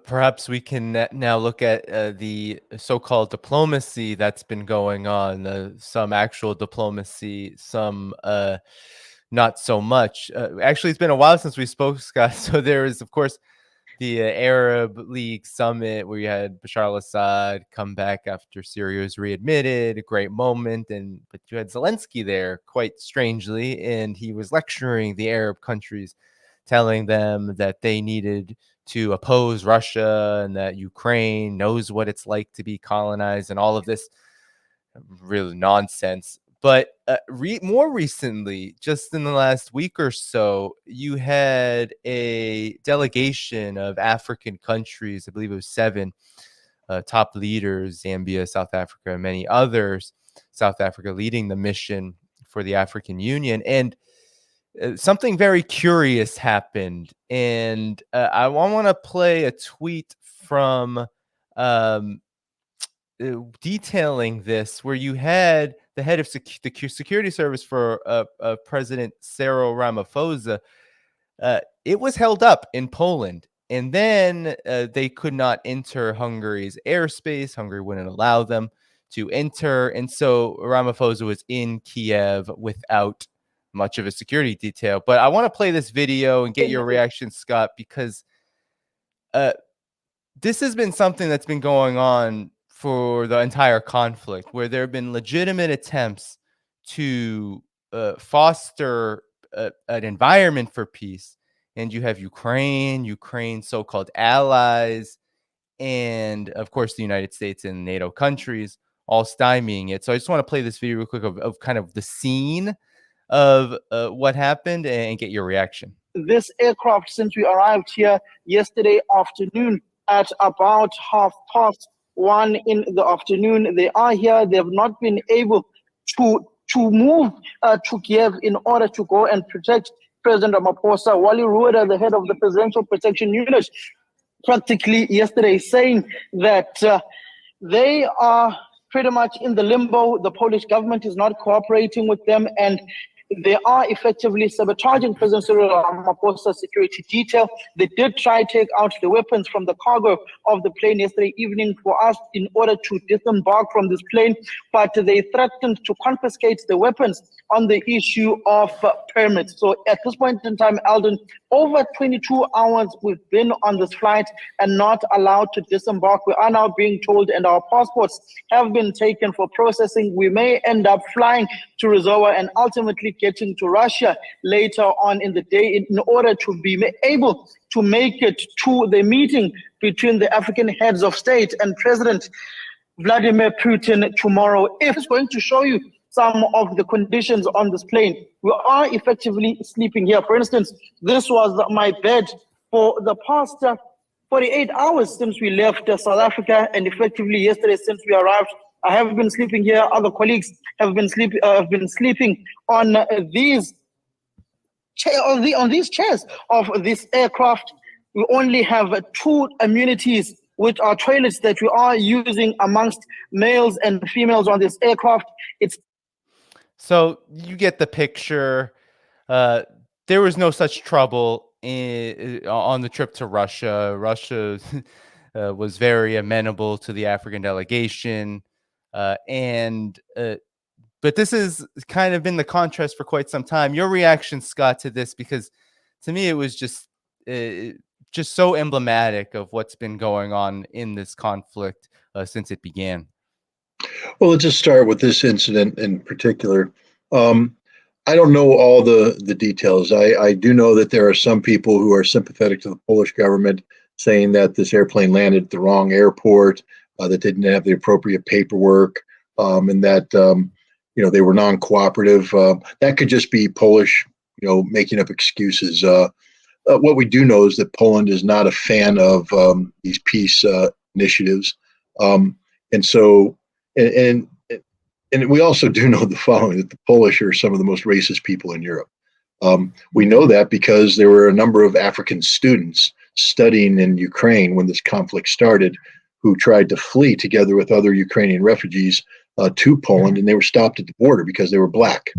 perhaps we can now look at the so-called diplomacy that's been going on. Some actual diplomacy, some not so much. Actually, it's been a while since we spoke, Scott. So there is, of course, the Arab League summit where you had Bashar al-Assad come back after Syria was readmitted, a great moment, but you had Zelensky there quite strangely, and he was lecturing the Arab countries, telling them that they needed to oppose Russia and that Ukraine knows what it's like to be colonized and all of this really nonsense. But more recently, just in the last week or so, you had a delegation of African countries, I believe it was 7 top leaders, Zambia, South Africa, and many others, South Africa leading the mission for the African Union. And something very curious happened. And I want to play a tweet from um, detailing this, where you had the head of the security service for President Cyril Ramaphosa. It was held up in Poland, and then they could not enter Hungary's airspace. Hungary wouldn't allow them to enter, and so Ramaphosa was in Kiev without much of a security detail. But I want to play this video and get your reaction, Scott, because this has been something that's been going on for the entire conflict, where there have been legitimate attempts to foster an environment for peace. And you have Ukraine's so-called allies, and of course the United States and NATO countries all stymieing it. So I just want to play this video real quick of kind of the scene of what happened and get your reaction. This aircraft, since we arrived here yesterday afternoon at about 1:30 in the afternoon, they are here. They have not been able to move to Kiev in order to go and protect President Ramaphosa. Wally Rueda, the head of the Presidential Protection Unit, practically yesterday saying that they are pretty much in the limbo. The Polish government is not cooperating with them, and they are effectively sabotaging President Cyril Ramaphosa's security detail. They did try to take out the weapons from the cargo of the plane yesterday evening for us in order to disembark from this plane, but they threatened to confiscate the weapons on the issue of permits. So at this point in time, Alden, over 22 hours we've been on this flight and not allowed to disembark. We are now being told, and our passports have been taken for processing. We may end up flying to Rizowa and ultimately getting to Russia later on in the day in order to be able to make it to the meeting between the African heads of state and President Vladimir Putin tomorrow. If it's going to show you some of the conditions on this plane, we are effectively sleeping here. For instance, this was my bed for the past 48 hours since we left South Africa, and effectively yesterday since we arrived. I have been sleeping here. Other colleagues have been sleeping on these chairs of this aircraft. We only have 2 amenities, which are toilets that we are using amongst males and females on this aircraft. So you get the picture. There was no such trouble on the trip to Russia. Russia was very amenable to the African delegation. But this has kind of been the contrast for quite some time. Your reaction, Scott, to this, because to me it was just so emblematic of what's been going on in this conflict since it began. Well, let's just start with this incident in particular. I don't know all the details. I do know that there are some people who are sympathetic to the Polish government, saying that this airplane landed at the wrong airport, that they didn't have the appropriate paperwork, and that they were non-cooperative. That could just be Polish, making up excuses. What we do know is that Poland is not a fan of these peace initiatives, and so and we also do know the following: that the Polish are some of the most racist people in Europe. We know that because there were a number of African students studying in Ukraine when this conflict started, who tried to flee together with other Ukrainian refugees to Poland, and they were stopped at the border because they were black.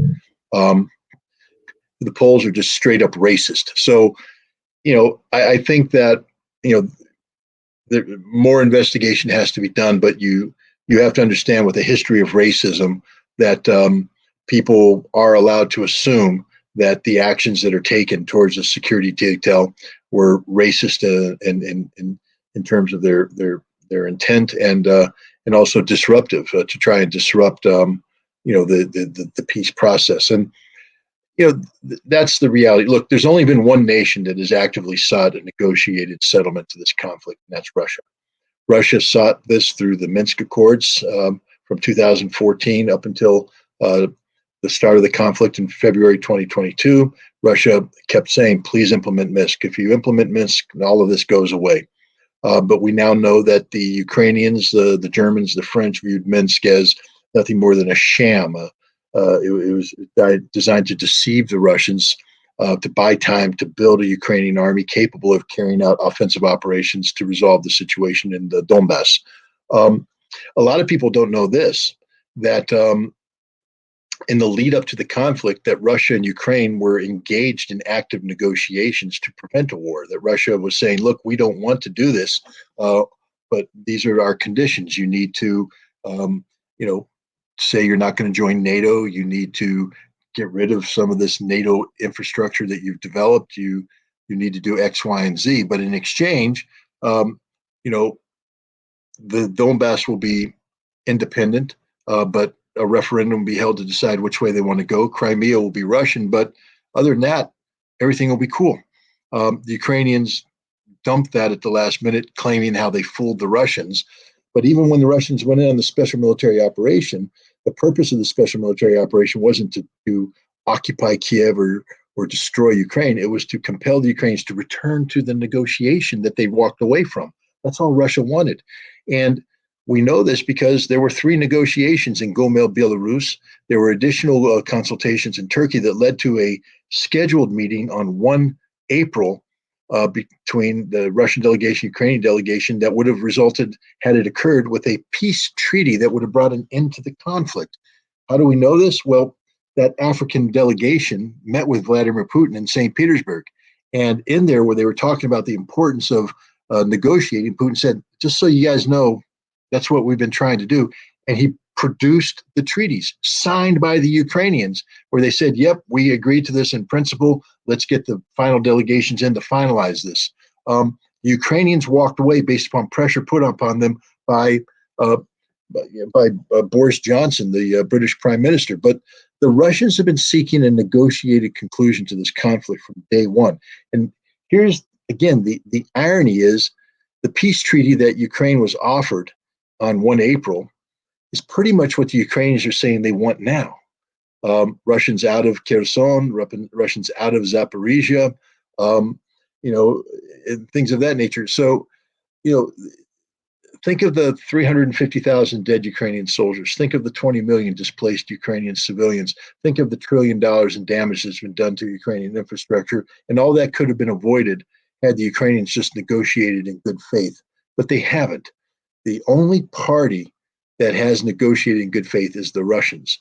The Poles are just straight up racist. So, I think that, more investigation has to be done, but you have to understand with the history of racism that people are allowed to assume that the actions that are taken towards the security detail were racist in terms of their intent and also disruptive to try and disrupt the peace process. And that's the reality. Look, there's only been one nation that has actively sought a negotiated settlement to this conflict, and that's Russia. Russia sought this through the Minsk Accords from 2014 up until the start of the conflict in February 2022. Russia kept saying, please implement Minsk. If you implement Minsk, all of this goes away. But we now know that the Ukrainians, the Germans, the French viewed Minsk as nothing more than a sham. It was designed to deceive the Russians, to buy time to build a Ukrainian army capable of carrying out offensive operations to resolve the situation in the Donbass. A lot of people don't know this, that in the lead up to the conflict, that Russia and Ukraine were engaged in active negotiations to prevent a war, that Russia was saying, look, we don't want to do this, but these are our conditions. You need to, say you're not going to join NATO. You need to get rid of some of this NATO infrastructure that you've developed. You need to do X, Y, and Z. But in exchange, the Donbass will be independent, but a referendum will be held to decide which way they want to go. Crimea will be Russian, but other than that, everything will be cool. The Ukrainians dumped that at the last minute, claiming how they fooled the Russians. But even when the Russians went in on the special military operation, the purpose of the special military operation wasn't to occupy Kiev or destroy Ukraine. It was to compel the Ukrainians to return to the negotiation that they walked away from. That's all Russia wanted. And we know this because there were 3 negotiations in Gomel, Belarus. There were additional consultations in Turkey that led to a scheduled meeting on 1 April between the Russian delegation, Ukrainian delegation, that would have resulted, had it occurred, with a peace treaty that would have brought an end to the conflict. How do we know this? Well, that African delegation met with Vladimir Putin in St. Petersburg. And in there, where they were talking about the importance of negotiating, Putin said, just so you guys know, that's what we've been trying to do. And he produced the treaties signed by the Ukrainians, where they said, yep, we agreed to this in principle. Let's get the final delegations in to finalize this. The Ukrainians walked away based upon pressure put upon them by Boris Johnson, the British Prime Minister. But the Russians have been seeking a negotiated conclusion to this conflict from day one. And here's, again, the irony is the peace treaty that Ukraine was offered on 1 April is pretty much what the Ukrainians are saying they want now. Russians out of Kherson, Russians out of Zaporizhia, and things of that nature. So, think of the 350,000 dead Ukrainian soldiers. Think of the 20 million displaced Ukrainian civilians. Think of the $1 trillion in damage that's been done to Ukrainian infrastructure. And all that could have been avoided had the Ukrainians just negotiated in good faith. But they haven't. The only party that has negotiated in good faith is the Russians.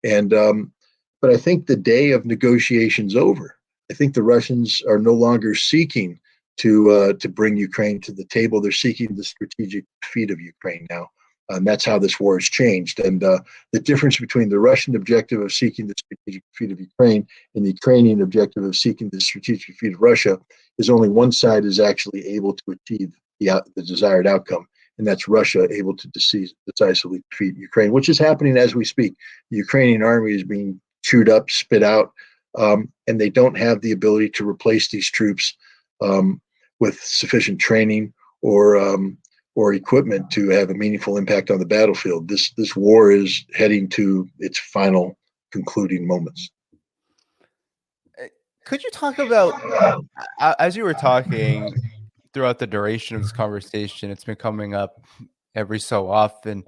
And but I think the day of negotiations over. I think the Russians are no longer seeking to bring Ukraine to the table. They're seeking the strategic defeat of Ukraine now. And that's how this war has changed. And the difference between the Russian objective of seeking the strategic defeat of Ukraine and the Ukrainian objective of seeking the strategic defeat of Russia is only one side is actually able to achieve the desired outcome. And that's Russia able to decisively defeat Ukraine, which is happening as we speak. The Ukrainian army is being chewed up, spit out, and they don't have the ability to replace these troops with sufficient training or equipment to have a meaningful impact on the battlefield. This war is heading to its final concluding moments. Could you talk about, as you were talking throughout the duration of this conversation, it's been coming up every so often.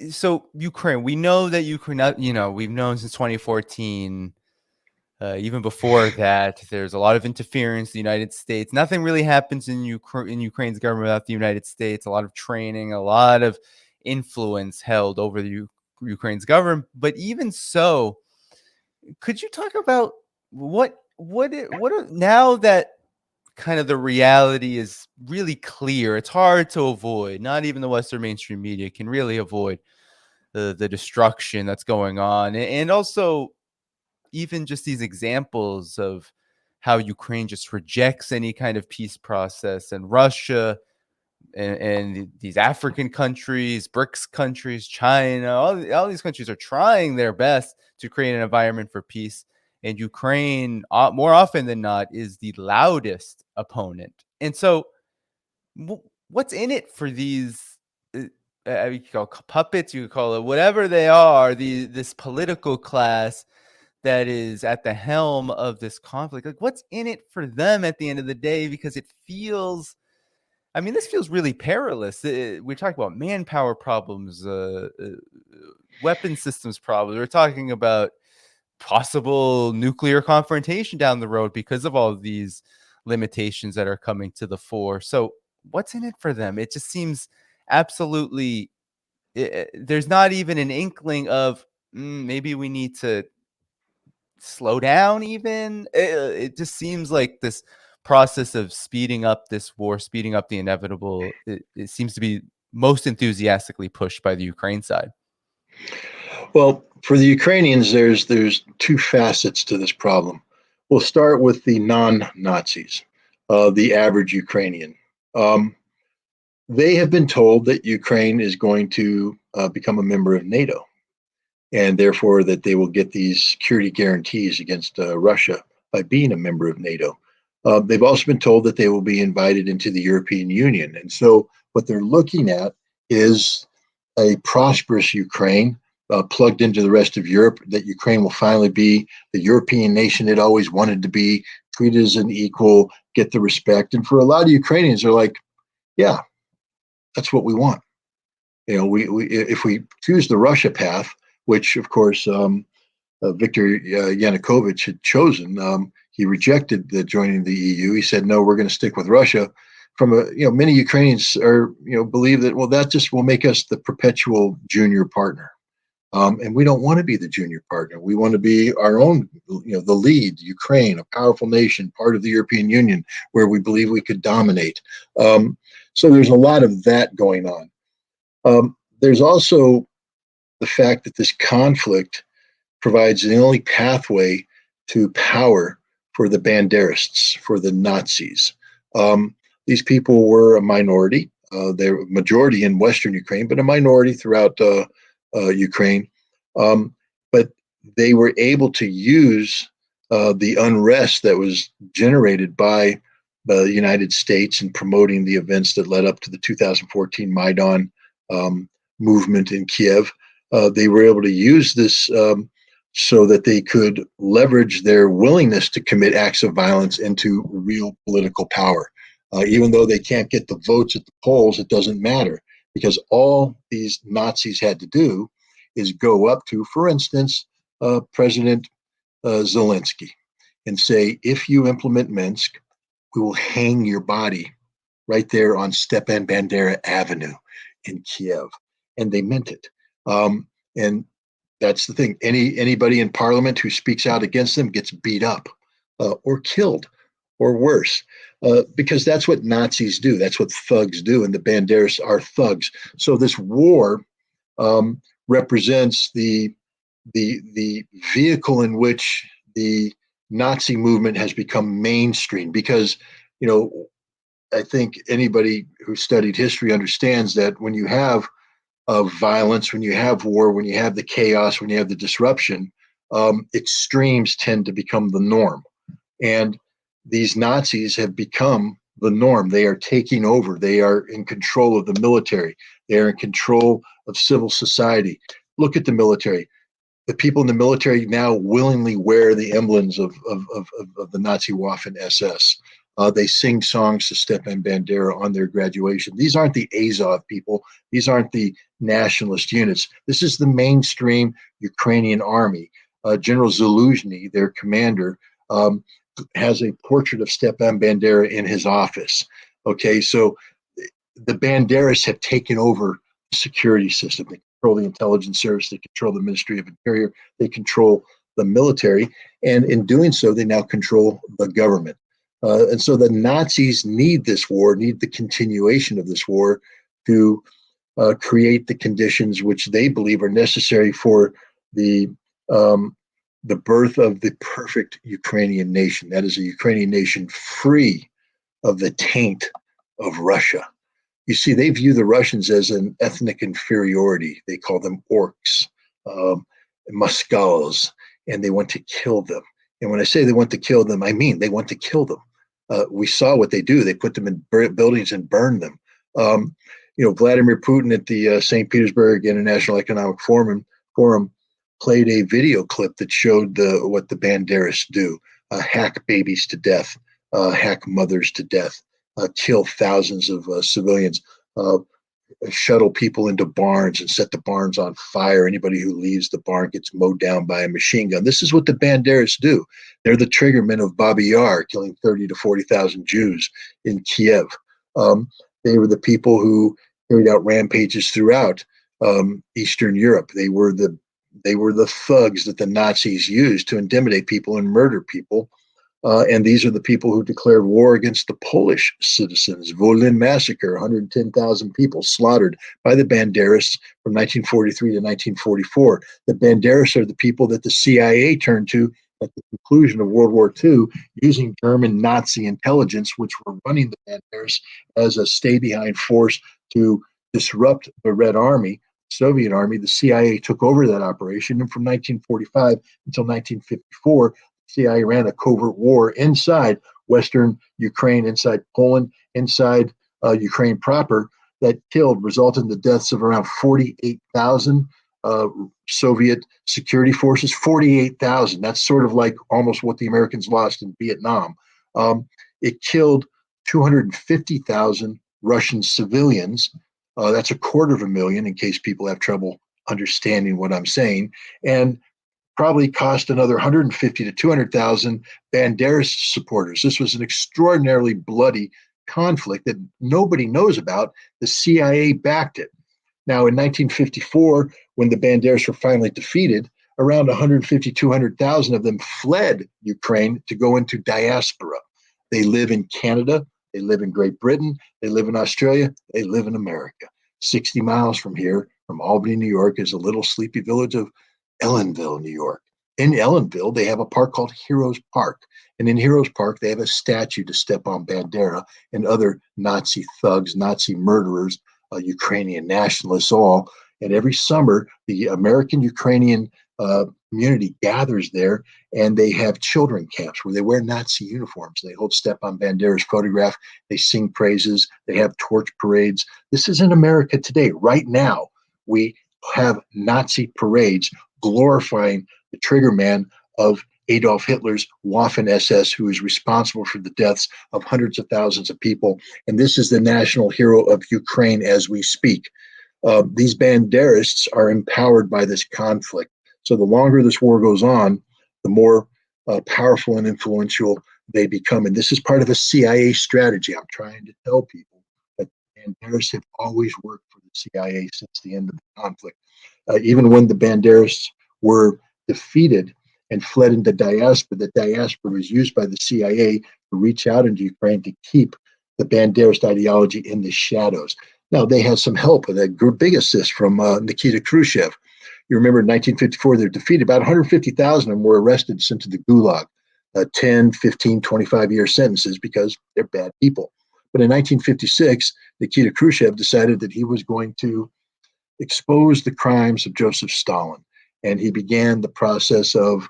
So Ukraine, we know that Ukraine, we've known since 2014, even before that, there's a lot of interference in the United States. Nothing really happens in Ukraine's government without the United States. A lot of training, a lot of influence held over the Ukraine's government. But even so, could you talk about what now that kind of the reality is really clear. It's hard to avoid. Not even the Western mainstream media can really avoid the destruction that's going on, and also even just these examples of how Ukraine just rejects any kind of peace process, and Russia and these African countries, BRICS countries, China, all these countries are trying their best to create an environment for peace. And Ukraine, more often than not, is the loudest opponent. And so, what's in it for these? You could call puppets, you could call it whatever they are. This political class that is at the helm of this conflict. Like, what's in it for them at the end of the day? Because it feels, I mean, this feels really perilous. We're talking about manpower problems, weapon systems problems. We're talking about possible nuclear confrontation down the road because of all of these limitations that are coming to the fore. So, what's in it for them? It just seems absolutely. There's not even an inkling of maybe we need to slow down even. It just seems like this process of speeding up this war, speeding up the inevitable, it seems to be most enthusiastically pushed by the Ukraine side. Well, for the Ukrainians, there's two facets to this problem. We'll start with the non-Nazis, the average Ukrainian. They have been told that Ukraine is going to become a member of NATO, and therefore that they will get these security guarantees against Russia by being a member of NATO. They've also been told that they will be invited into the European Union. And so what they're looking at is a prosperous Ukraine plugged into the rest of Europe, that Ukraine will finally be the European nation it always wanted to be, treated as an equal, get the respect. And for a lot of Ukrainians, they're like, yeah, that's what we want. You know, we if we choose the Russia path, which of course Viktor Yanukovych had chosen, he rejected the joining the EU. He said, no, we're going to stick with Russia. From many Ukrainians are, believe that, well, that just will make us the perpetual junior partner. And we don't want to be the junior partner. We want to be our own, the lead, Ukraine, a powerful nation, part of the European Union, where we believe we could dominate. So there's a lot of that going on. There's also the fact that this conflict provides the only pathway to power for the Banderists, for the Nazis. These people were a minority. They're a majority in Western Ukraine, but a minority throughout Ukraine. But they were able to use the unrest that was generated by the United States in promoting the events that led up to the 2014 Maidan movement in Kiev. They were able to use this so that they could leverage their willingness to commit acts of violence into real political power. Even though they can't get the votes at the polls, it doesn't matter, because all these Nazis had to do is go up to, for instance, President Zelensky and say, if you implement Minsk, we will hang your body right there on Stepan Bandera Avenue in Kiev. And they meant it. And that's the thing. Anybody in parliament who speaks out against them gets beat up or killed or worse, because that's what Nazis do. That's what thugs do. And the Banderas are thugs. So this war represents the vehicle in which the Nazi movement has become mainstream, because, I think anybody who studied history understands that when you have violence, when you have war, when you have the chaos, when you have the disruption, extremes tend to become the norm. And these Nazis have become the norm. They are taking over. They are in control of the military. They are in control of civil society. Look at the military. The people in the military now willingly wear the emblems of the Nazi Waffen SS. They sing songs to Stepan Bandera on their graduation. These aren't the Azov people. These aren't the nationalist units. This is the mainstream Ukrainian army. General Zaluzhny, their commander, has a portrait of Stepan Bandera in his office. Okay, so the Banderas have taken over the security system. They control the intelligence service. They control the Ministry of Interior. They control the military. And in doing so, they now control the government. And so the Nazis need this war, need the continuation of this war to create the conditions which they believe are necessary for the um, the birth of the perfect Ukrainian nation. That is a Ukrainian nation free of the taint of Russia. You see, they view the Russians as an ethnic inferiority. They call them orcs, Muscals, and they want to kill them. And when I say they want to kill them, I mean they want to kill them. We saw what they do. They put them in buildings and burn them. Vladimir Putin at the St. Petersburg International Economic Forum played a video clip that showed what the Banderas do: hack babies to death, hack mothers to death, kill thousands of civilians, shuttle people into barns and set the barns on fire. Anybody who leaves the barn gets mowed down by a machine gun. This is what the Banderas do. They're the triggermen of Babi Yar, killing 30 to 40,000 Jews in Kiev. They were the people who carried out rampages throughout Eastern Europe. They were the thugs that the Nazis used to intimidate people and murder people. And these are the people who declared war against the Polish citizens. Volyn massacre, 110,000 people slaughtered by the Banderas from 1943 to 1944. The Banderas are the people that the CIA turned to at the conclusion of World War II, using German Nazi intelligence, which were running the Banderas as a stay-behind force to disrupt the Red Army, Soviet Army. The CIA took over that operation, and from 1945 until 1954, CIA ran a covert war inside Western Ukraine, inside Poland, inside Ukraine proper, that resulted in the deaths of around 48,000 Soviet security forces. 48,000. That's sort of like almost what the Americans lost in Vietnam. It killed 250,000 Russian civilians. That's 250,000, in case people have trouble understanding what I'm saying. And probably cost another 150 to 200,000 Banderist supporters. This was an extraordinarily bloody conflict that nobody knows about. The CIA backed it. Now, in 1954, when the Banderas were finally defeated, around 150, 200,000 of them fled Ukraine to go into diaspora. They live in Canada, they live in Great Britain, they live in Australia, they live in America. 60 miles from here, from Albany, New York, is a little sleepy village of Ellenville, New York. In Ellenville, they have a park called Heroes Park. And in Heroes Park, they have a statue to Stepan Bandera and other Nazi thugs, Nazi murderers, Ukrainian nationalists, all. And every summer, the American Ukrainian community gathers there, and they have children camps where they wear Nazi uniforms. They hold Stepan Bandera's photograph. They sing praises. They have torch parades. This is in America today. Right now, we have Nazi parades glorifying the triggerman of Adolf Hitler's Waffen-SS, who is responsible for the deaths of hundreds of thousands of people. And this is the national hero of Ukraine as we speak. These Banderists are empowered by this conflict. So the longer this war goes on, the more powerful and influential they become. And this is part of a CIA strategy. I'm trying to tell people that Banderists have always worked for the CIA since the end of the conflict. Even when the Banderists were defeated and fled into diaspora, the diaspora was used by the CIA to reach out into Ukraine to keep the Banderist ideology in the shadows. Now, they had some help with a big assist from Nikita Khrushchev. You remember in 1954, they're defeated. About 150,000 of them were arrested, sent to the Gulag, 10, 15, 25-year sentences because they're bad people. But in 1956, Nikita Khrushchev decided that he was going to expose the crimes of Joseph Stalin. And he began the process of,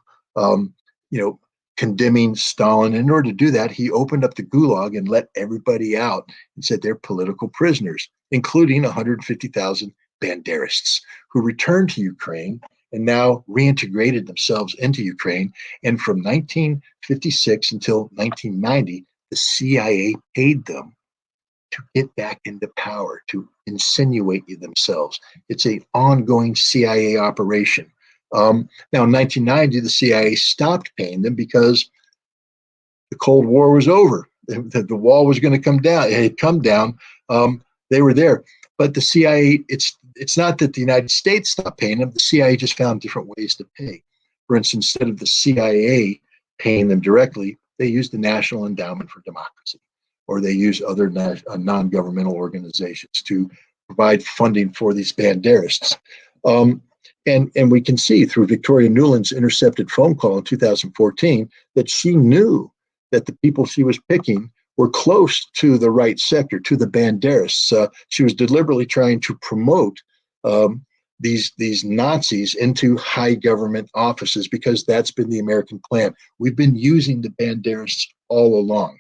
condemning Stalin. In order to do that, he opened up the Gulag and let everybody out and said they're political prisoners, including 150,000 Banderists who returned to Ukraine and now reintegrated themselves into Ukraine. And from 1956 until 1990, the CIA paid them to get back into power, to insinuate themselves. It's an ongoing CIA operation. Now, in 1990, the CIA stopped paying them because the Cold War was over. The wall was going to come down. It had come down. They were there. But the CIA, it's not that the United States stopped paying them. The CIA just found different ways to pay. For instance, instead of the CIA paying them directly, They use the National Endowment for Democracy, or they use other non-governmental organizations to provide funding for these banderists. And we can see through Victoria Nuland's intercepted phone call in 2014 that she knew that the people she was picking were close to the right sector, to the banderists. She was deliberately trying to promote these Nazis into high government offices because that's been the American plan. We've been using the banderists all along.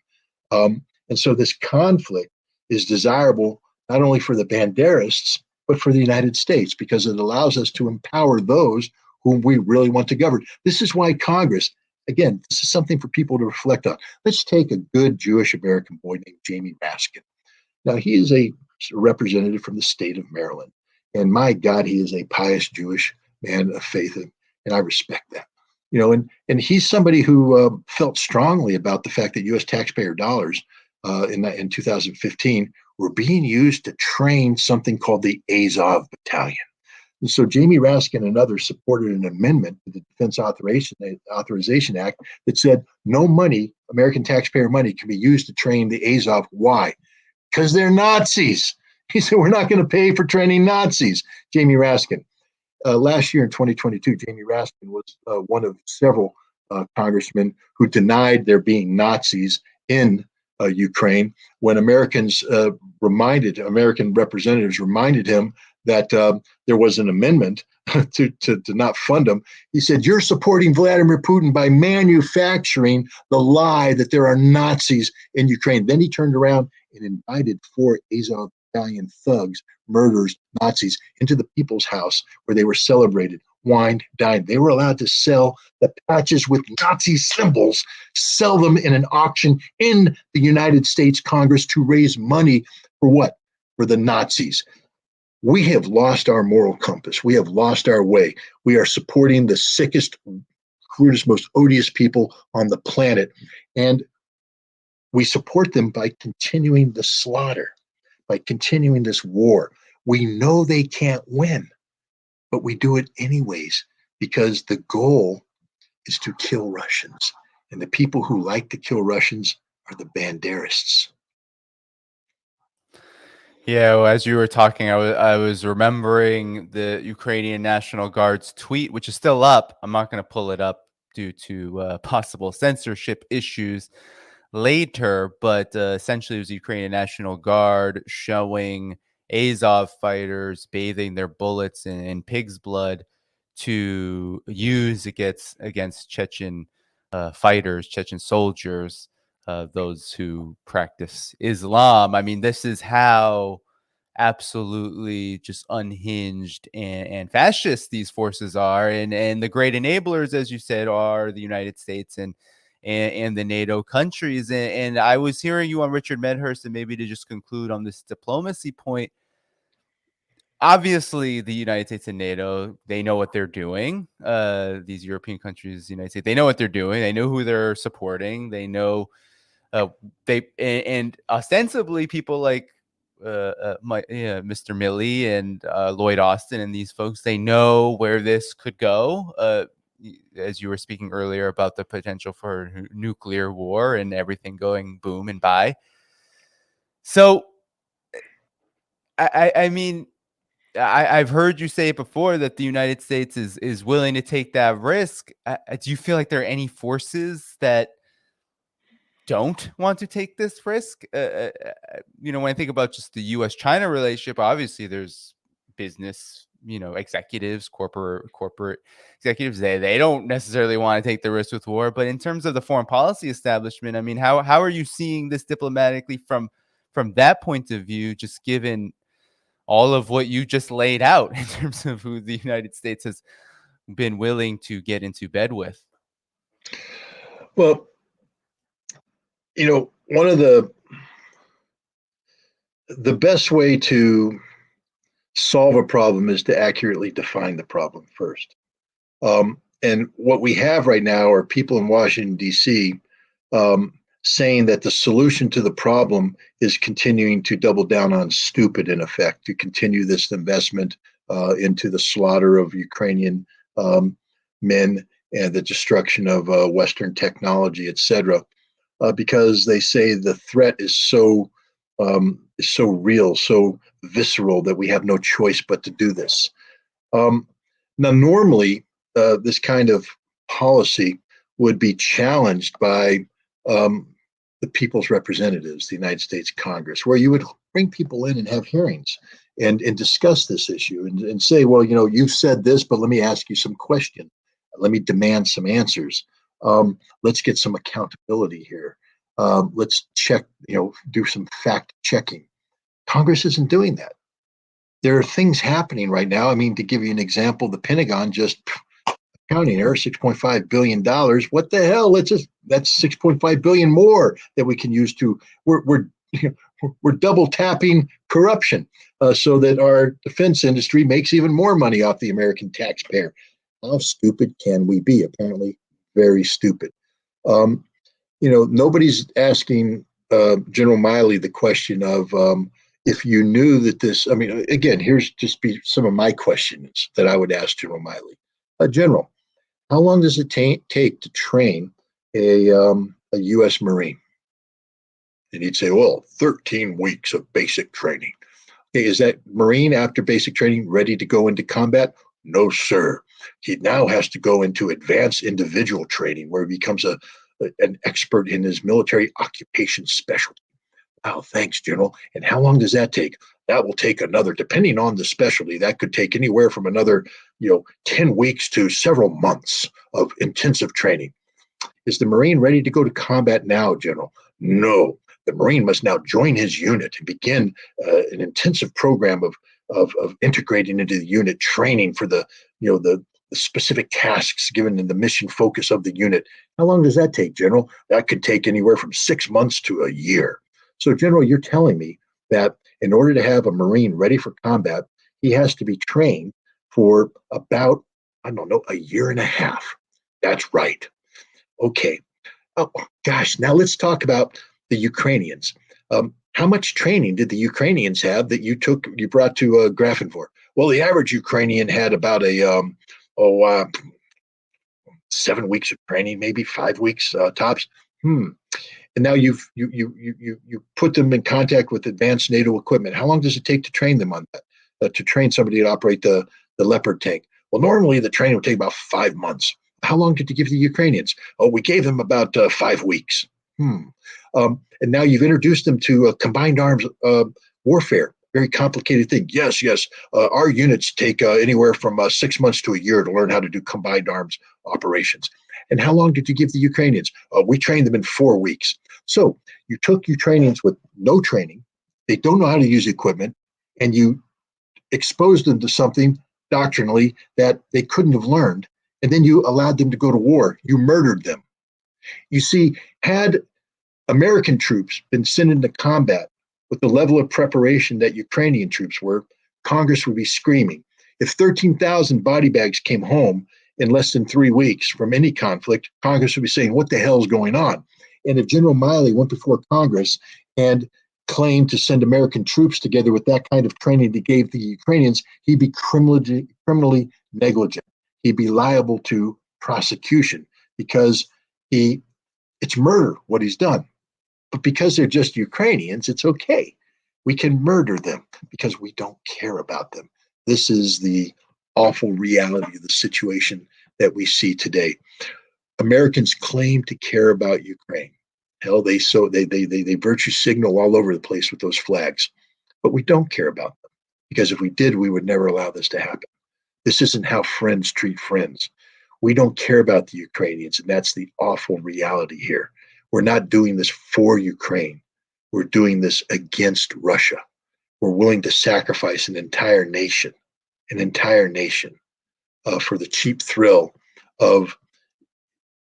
And so this conflict is desirable not only for the banderists, but for the United States, because it allows us to empower those whom we really want to govern. This is why Congress, again, this is something for people to reflect on. Let's take a good Jewish American boy named Jamie Raskin. Now, he is a representative from the state of Maryland. And my God, he is a pious Jewish man of faith, and I respect that. And he's somebody who felt strongly about the fact that U.S. taxpayer dollars in 2015 were being used to train something called the Azov Battalion. And so Jamie Raskin and others supported an amendment to the Defense Authorization Act that said no money, American taxpayer money, can be used to train the Azov. Why? Because they're Nazis. He said, we're not going to pay for training Nazis. Jamie Raskin. Last year in 2022, Jamie Raskin was one of several congressmen who denied there being Nazis in Ukraine when American representatives reminded him that there was an amendment to not fund them. He said, you're supporting Vladimir Putin by manufacturing the lie that there are Nazis in Ukraine. Then he turned around and invited 4 Azov Battalion thugs, murderers, Nazis, into the People's House where they were celebrated, wined, dined. They were allowed to sell the patches with Nazi symbols, sell them in an auction in the United States Congress to raise money for what? For the Nazis. We have lost our moral compass. We have lost our way. We are supporting the sickest, crudest, most odious people on the planet. And we support them by continuing the slaughter, by continuing this war. We know they can't win, but we do it anyways because the goal is to kill Russians. And the people who like to kill Russians are the banderists. Yeah, well, as you were talking, I was remembering the Ukrainian National Guard's tweet, which is still up. I'm not going to pull it up due to possible censorship issues later, but essentially it was the Ukrainian National Guard showing Azov fighters bathing their bullets in pig's blood to use against Chechen fighters, Chechen soldiers, those who practice Islam. I mean, this is how absolutely just unhinged and fascist these forces are, and the great enablers, as you said, are the United States and the NATO countries. And I was hearing you on Richard Medhurst, and maybe to just conclude on this diplomacy point, obviously the United States and NATO, they know what they're doing. These European countries, the United States, they know what they're doing. They know who they're supporting. They know and ostensibly people like Mr. Milley and Lloyd Austin and these folks, they know where this could go. As you were speaking earlier about the potential for nuclear war and everything going boom and bye. So, I mean, I've heard you say it before that the United States is willing to take that risk. Do you feel like there are any forces that don't want to take this risk? When I think about just the U.S.-China relationship, obviously there's business, executives, corporate executives. They don't necessarily want to take the risk with war. But in terms of the foreign policy establishment, I mean, how are you seeing this diplomatically from that point of view, just given all of what you just laid out in terms of who the United States has been willing to get into bed with? Well, one of the best way to solve a problem is to accurately define the problem first. And what we have right now are people in Washington, D.C. Saying that the solution to the problem is continuing to double down on stupid, in effect, to continue this investment into the slaughter of Ukrainian men and the destruction of Western technology, et cetera. because they say the threat is so real, so visceral that we have no choice but to do this. Um, Now, normally, this kind of policy would be challenged by um, the people's representatives, the United States Congress, where you would bring people in and have hearings and discuss this issue and say, well, you've said this, but let me ask you some questions. Let me demand some answers. Let's get some accountability here. Let's check, do some fact checking. Congress isn't doing that. There are things happening right now. I mean, to give you an example, the Pentagon just accounting error, $6.5 billion. What the hell? That's 6.5 billion more that we can use to we're double tapping corruption so that our defense industry makes even more money off the American taxpayer. How stupid can we be? Apparently, very stupid. Nobody's asking General Miley the question of if you knew that this. I mean, again, here's just be some of my questions that I would ask General Miley. General, how long does it take to train a U.S. Marine? And he'd say, well, 13 weeks of basic training. Okay, is that Marine after basic training ready to go into combat? No, sir. He now has to go into advanced individual training where he becomes an expert in his military occupation specialty. Wow, thanks, General. And how long does that take? That will take another, depending on the specialty, that could take anywhere from another, 10 weeks to several months of intensive training. Is the Marine ready to go to combat now, General? No. The Marine must now join his unit and begin an intensive program of integrating into the unit, training for the specific tasks given in the mission focus of the unit. How long does that take, General? That could take anywhere from 6 months to a year. So, General, you're telling me that in order to have a Marine ready for combat, he has to be trained for about, I don't know, a year and a half. That's right. Okay. Oh, gosh. Now let's talk about the Ukrainians. How much training did the Ukrainians have that you brought to Grafenvor? Well, the average Ukrainian had about 7 weeks of training, maybe 5 weeks tops. And now you put them in contact with advanced NATO equipment. How long does it take to train them on that? To train somebody to operate the Leopard tank? Well, normally the training would take about 5 months. How long did you give the Ukrainians? Oh, we gave them about 5 weeks. And now you've introduced them to combined arms warfare. Very complicated thing. Yes. Our units take anywhere from 6 months to a year to learn how to do combined arms operations. And how long did you give the Ukrainians? We trained them in 4 weeks. So you took Ukrainians with no training. They don't know how to use equipment, and you exposed them to something doctrinally that they couldn't have learned. And then you allowed them to go to war. You murdered them. You see, had American troops been sent into combat with the level of preparation that Ukrainian troops were, Congress would be screaming. If 13,000 body bags came home in less than 3 weeks from any conflict, Congress would be saying, what the hell is going on? And if General Miley went before Congress and claimed to send American troops together with that kind of training they gave the Ukrainians, he'd be criminally negligent. He'd be liable to prosecution because it's murder what he's done. But because they're just Ukrainians, it's okay. We can murder them because we don't care about them. This is the awful reality of the situation that we see today. Americans claim to care about Ukraine. Hell, they virtue signal all over the place with those flags. But we don't care about them because if we did, we would never allow this to happen. This isn't how friends treat friends. We don't care about the Ukrainians, and that's the awful reality here. We're not doing this for Ukraine. We're doing this against Russia. We're willing to sacrifice an entire nation for the cheap thrill of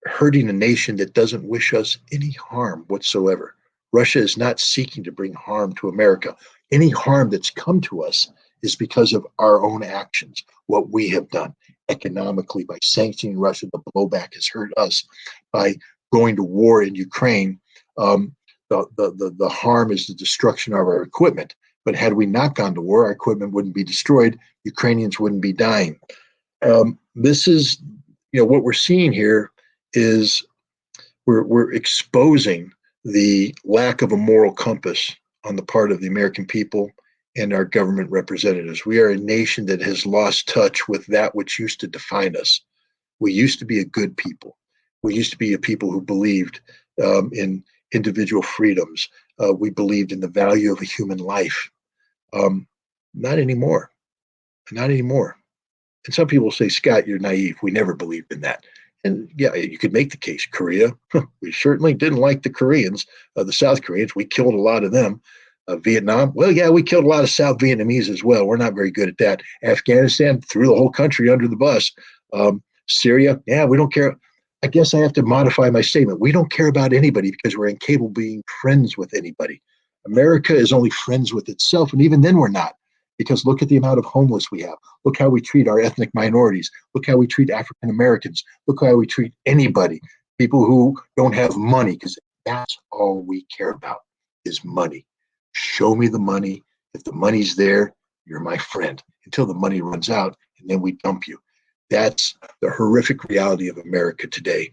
hurting a nation that doesn't wish us any harm whatsoever. Russia is not seeking to bring harm to America. Any harm that's come to us is because of our own actions, what we have done economically by sanctioning Russia. The blowback has hurt us by going to war in Ukraine. The harm is the destruction of our equipment. But had we not gone to war, our equipment wouldn't be destroyed. Ukrainians wouldn't be dying. This is, what we're seeing here is we're exposing the lack of a moral compass on the part of the American people and our government representatives. We are a nation that has lost touch with that which used to define us. We used to be a good people. We used to be a people who believed in individual freedoms. We believed in the value of a human life. Not anymore. Not anymore. And some people say, Scott, you're naive. We never believed in that. And yeah, you could make the case. Korea, we certainly didn't like the Koreans, the South Koreans. We killed a lot of them. Vietnam, well, yeah, we killed a lot of South Vietnamese as well. We're not very good at that. Afghanistan, threw the whole country under the bus. Syria, yeah, we don't care. I guess I have to modify my statement. We don't care about anybody because we're incapable of being friends with anybody. America is only friends with itself, and even then we're not. Because look at the amount of homeless we have. Look how we treat our ethnic minorities. Look how we treat African Americans. Look how we treat anybody, people who don't have money, because that's all we care about is money. Show me the money. If the money's there, you're my friend until the money runs out and then we dump you. That's the horrific reality of America today.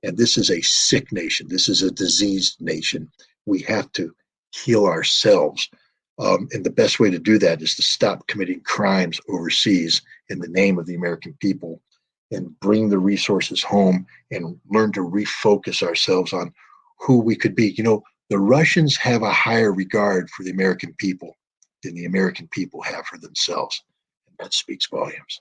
And this is a sick nation. This is a diseased nation. We have to heal ourselves. And the best way to do that is to stop committing crimes overseas in the name of the American people and bring the resources home and learn to refocus ourselves on who we could be. You know, the Russians have a higher regard for the American people than the American people have for themselves. And that speaks volumes.